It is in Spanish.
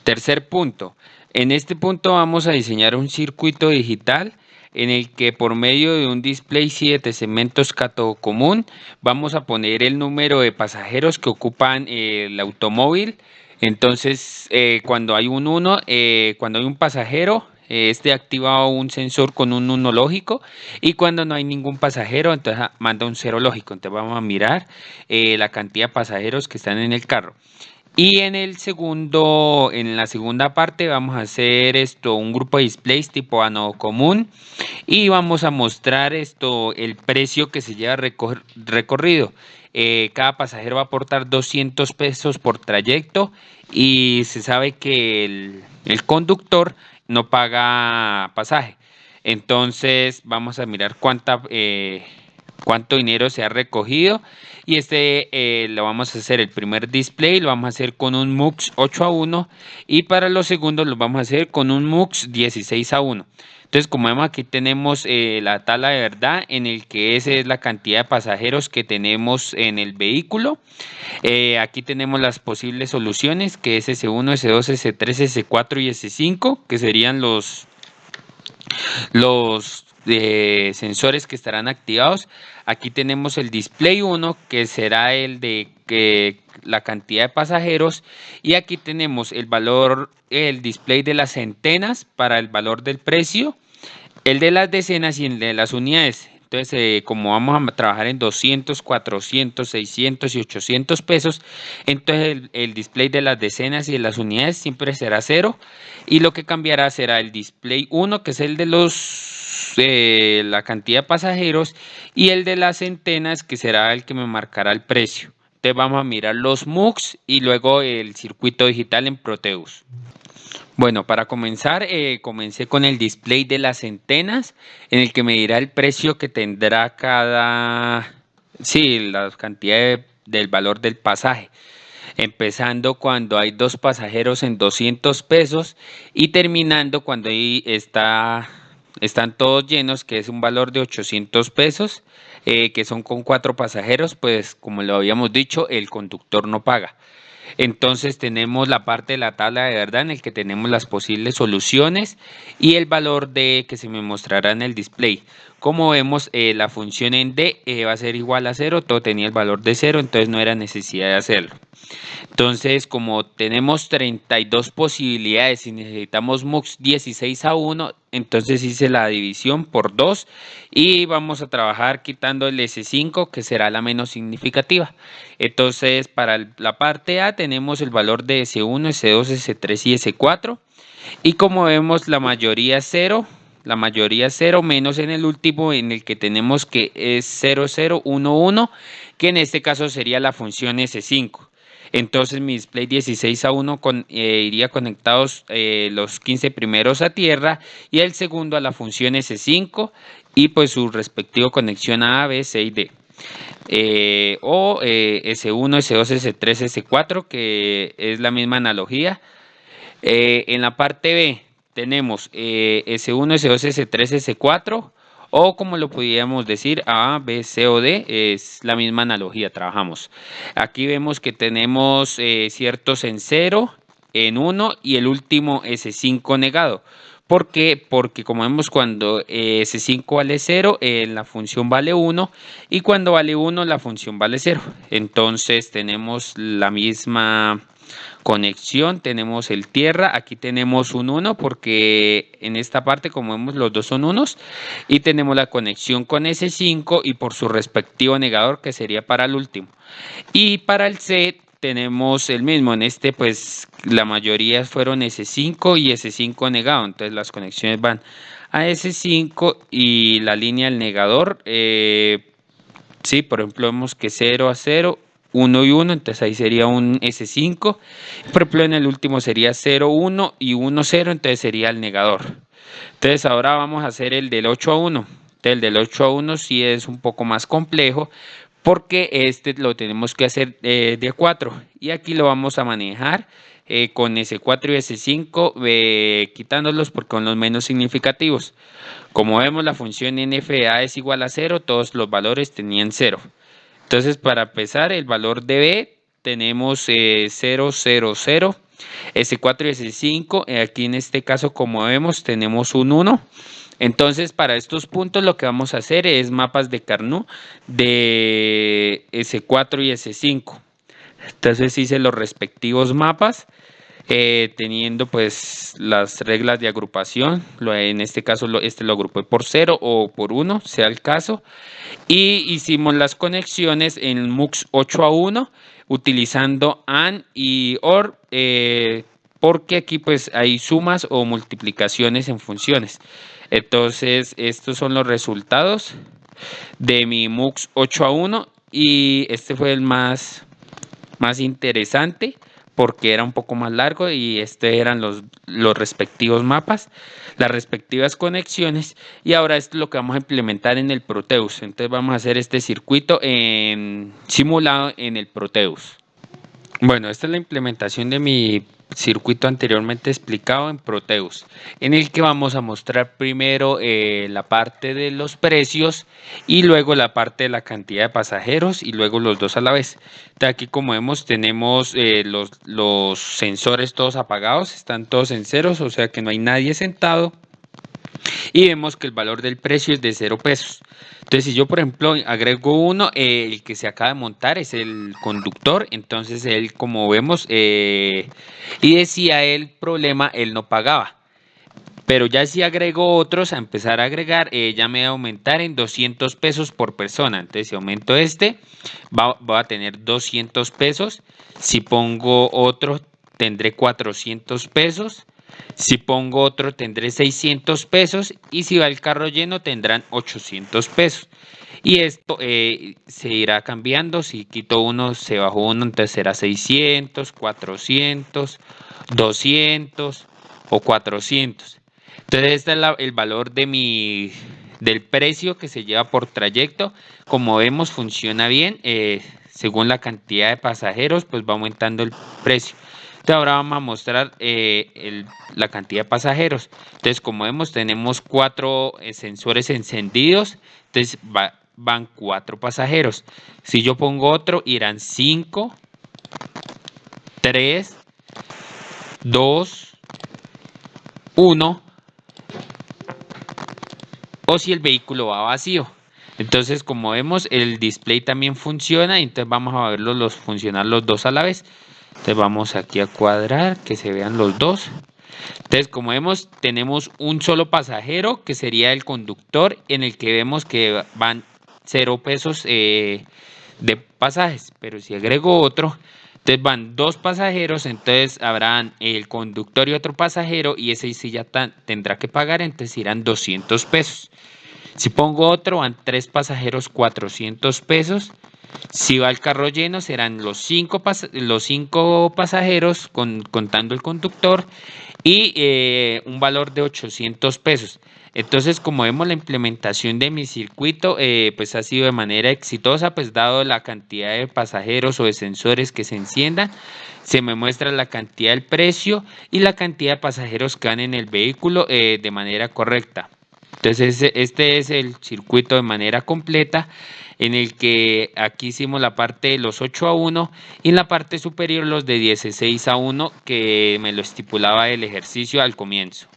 Tercer punto. En este punto vamos a diseñar un circuito digital en el que por medio de un display 7 segmentos cátodo común vamos a poner el número de pasajeros que ocupan el automóvil. Entonces, cuando hay un 1, cuando hay un pasajero, este activa un sensor con un 1 lógico, y cuando no hay ningún pasajero, entonces manda un 0 lógico. Entonces vamos a mirar la cantidad de pasajeros que están en el carro. Y en la segunda parte vamos a hacer un grupo de displays tipo anodo común y vamos a mostrar el precio que se lleva recorrido. Cada pasajero va a aportar 200 pesos por trayecto y se sabe que el conductor no paga pasaje. Entonces vamos a mirar cuánto dinero se ha recogido, y lo vamos a hacer el primer display, lo vamos a hacer con un MUX 8:1, y para los segundos lo vamos a hacer con un MUX 16:1. Entonces, como vemos, aquí tenemos la tabla de verdad en el que esa es la cantidad de pasajeros que tenemos en el vehículo. Aquí tenemos las posibles soluciones, que es S1, S2, S3, S4 y S5, que serían los sensores que estarán activados. Aquí tenemos el display 1, que será el de la cantidad de pasajeros, y aquí tenemos el display de las centenas para el valor del precio, el de las decenas y el de las unidades. Entonces, como vamos a trabajar en 200, 400, 600 y 800 pesos, entonces el display de las decenas y de las unidades siempre será 0. Y lo que cambiará será el display 1, que es el de la cantidad de pasajeros, y el de las centenas, que será el que me marcará el precio. Entonces vamos a mirar los MUX y luego el circuito digital en Proteus. Bueno, para comenzar, comencé con el display de las centenas, en el que me dirá el precio que tendrá la cantidad del valor del pasaje, empezando cuando hay dos pasajeros en 200 pesos y terminando cuando están todos llenos, que es un valor de 800 pesos, que son con 4 pasajeros, pues como lo habíamos dicho, el conductor no paga. Entonces tenemos la parte de la tabla de verdad en el que tenemos las posibles soluciones y el valor que se me mostrará en el display. Como vemos, la función en D va a ser igual a 0, todo tenía el valor de 0, entonces no era necesidad de hacerlo. Entonces, como tenemos 32 posibilidades y necesitamos MUX 16:1, entonces hice la división por 2 y vamos a trabajar quitando el S5, que será la menos significativa. Entonces, para la parte A tenemos el valor de S1, S2, S3 y S4. Y como vemos, la mayoría es 0. La mayoría es 0, menos en el último, en el que tenemos que es 0011, que en este caso sería la función S5. Entonces mi display 16:1 iría conectados los 15 primeros a tierra y el segundo a la función S5 y pues su respectivo conexión a B, C y D. S1, S2, S3, S4, que es la misma analogía. En la parte B tenemos S1, S2, S3, S4, o como lo podríamos decir A, B, C o D, es la misma analogía, trabajamos. Aquí vemos que tenemos ciertos en 0, en 1 y el último S5 negado. ¿Por qué? Porque como vemos, cuando S5 vale 0, la función vale 1, y cuando vale 1 la función vale 0. Entonces tenemos la misma conexión, tenemos el tierra, aquí tenemos un 1 porque en esta parte, como vemos, los dos son unos, y tenemos la conexión con S5 y por su respectivo negador, que sería para el último. Y para el C tenemos el mismo, en este pues la mayoría fueron S5 y S5 negado, entonces las conexiones van a S5 y la línea del negador, sí, por ejemplo, vemos que 0 a 0, 1 y 1, entonces ahí sería un S5. Por ejemplo, en el último sería 0, 1 y 1, 0, entonces sería el negador. Entonces ahora vamos a hacer el del 8:1. El del 8:1 sí es un poco más complejo porque este lo tenemos que hacer de 4 y aquí lo vamos a manejar con S4 y S5, quitándolos porque son los menos significativos. Como vemos, la función NFA es igual a 0, todos los valores tenían 0. Entonces, para empezar, el valor de B tenemos 0, 0, 0. S4 y S5, aquí en este caso como vemos tenemos un 1. Entonces para estos puntos lo que vamos a hacer es mapas de Carnot de S4 y S5. Entonces hice los respectivos mapas teniendo pues las reglas de agrupación. En este caso este lo agrupé por 0 o por 1, sea el caso. Y hicimos las conexiones en MUX 8 a 1 utilizando AND y OR porque aquí pues hay sumas o multiplicaciones en funciones. Entonces estos son los resultados de mi MUX 8 a 1 y este fue el más interesante porque era un poco más largo y eran los respectivos mapas, las respectivas conexiones y ahora esto es lo que vamos a implementar en el Proteus. Entonces vamos a hacer este circuito simulado en el Proteus. Bueno, esta es la implementación de mi circuito anteriormente explicado en Proteus, en el que vamos a mostrar primero la parte de los precios y luego la parte de la cantidad de pasajeros y luego los dos a la vez. Aquí como vemos tenemos los sensores todos apagados, están todos en ceros, o sea que no hay nadie sentado. Y vemos que el valor del precio es de 0 pesos. Entonces, si yo, por ejemplo, agrego uno, el que se acaba de montar es el conductor. Entonces, él, como vemos, y decía el problema, él no pagaba. Pero ya si agrego otros, a empezar a agregar, ya me va a aumentar en 200 pesos por persona. Entonces, si aumento este, va a tener 200 pesos. Si pongo otro, tendré 400 pesos. Si pongo otro tendré 600 pesos y si va el carro lleno tendrán 800 pesos. Y esto se irá cambiando, si quito uno se bajó uno, entonces será 600, 400, 200 o 400. Entonces este es el valor del precio que se lleva por trayecto. Como vemos funciona bien, según la cantidad de pasajeros pues va aumentando el precio. Entonces ahora vamos a mostrar la cantidad de pasajeros. Entonces como vemos tenemos 4 sensores encendidos, entonces van 4 pasajeros. Si yo pongo otro irán 5, 3, 2, 1 o si el vehículo va vacío. Entonces como vemos el display también funciona, entonces vamos a verlos funcionar los dos a la vez. Entonces vamos aquí a cuadrar que se vean los dos. Entonces como vemos tenemos un solo pasajero que sería el conductor, en el que vemos que van 0 pesos de pasajes. Pero si agrego otro, entonces van 2 pasajeros, entonces habrán el conductor y otro pasajero y ese sí ya tendrá que pagar, entonces irán 200 pesos. Si pongo otro, van 3 pasajeros, 400 pesos. Si va el carro lleno, serán los 5 pasajeros, contando el conductor, y un valor de 800 pesos. Entonces, como vemos, la implementación de mi circuito pues ha sido de manera exitosa, pues dado la cantidad de pasajeros o de sensores que se enciendan, se me muestra la cantidad del precio y la cantidad de pasajeros que van en el vehículo de manera correcta. Entonces este es el circuito de manera completa, en el que aquí hicimos la parte de los 8 a 1 y en la parte superior los de 16 a 1 que me lo estipulaba el ejercicio al comienzo.